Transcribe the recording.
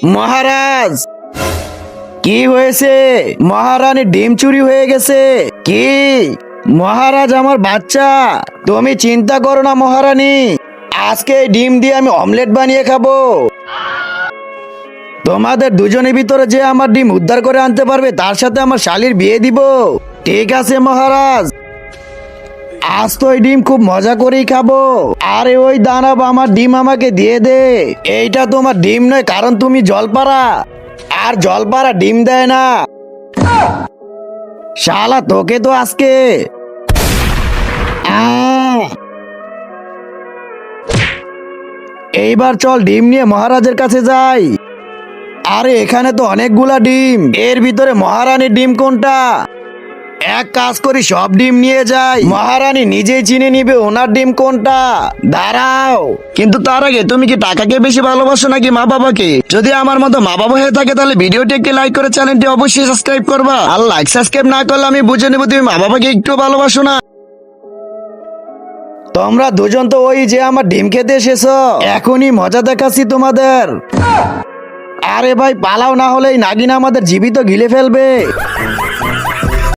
মহারাজ, কি হয়েছে? মহারানী ডিম চুরি হয়ে গেছে। কি? মহারাজ, আমার বাচ্চা। তুমি চিন্তা করো না মহারানী, আজকে এই ডিম দিয়ে আমি অমলেট বানিয়ে খাবো। তোমাদের দুজনের ভিতরে যে আমার ডিম উদ্ধার করে আনতে পারবে তার সাথে আমার শালির বিয়ে দিব। ঠিক আছে মহারাজ, আজ তো এই ডিম খুব মজা করেই খাবো। আরে ওই দানব আমার ডিম আমাকে দিয়ে দে। এইটা তোমার ডিম নয়, কারণ তুমি জলপাড়া, আর জলপাড়া ডিম দেয় না। শালা তোকে তো আজকে। আহ! এইবার চল ডিম নিয়ে মহারাজের কাছে যাই। আরে এখানে তো অনেকগুলা ডিম, এর ভিতরে মহারানীর ডিম কোনটা? এক কাজ করি, সব ডিম নিয়ে যাই, মহারানী নিজেই চিনে নিবে ওনার ডিম কোনটা। দাঁড়াও, কিন্তু তার আগে তুমি কি টাকাকে বেশি ভালোবাসো নাকি মা বাবাকে? যদি আমার মতো মা বাবা হয়ে থাকে তাহলে ভিডিওটি একটি লাইক করে চ্যানেলটি অবশ্যই সাবস্ক্রাইব করবা। আর লাইক সাবস্ক্রাইব না করলে আমি বুঝে নেবো তুমি মা বাবাকে একটু ভালোবাসো না। তোমরা দুজন তো ওই যে আমার ডিম খেতে এসেছো, এখনই মজা দেখাচ্ছি তোমাদের। আরে ভাই পালাও, না হলে এই নাগিন আমাদের জীবিত গিলে ফেলবে।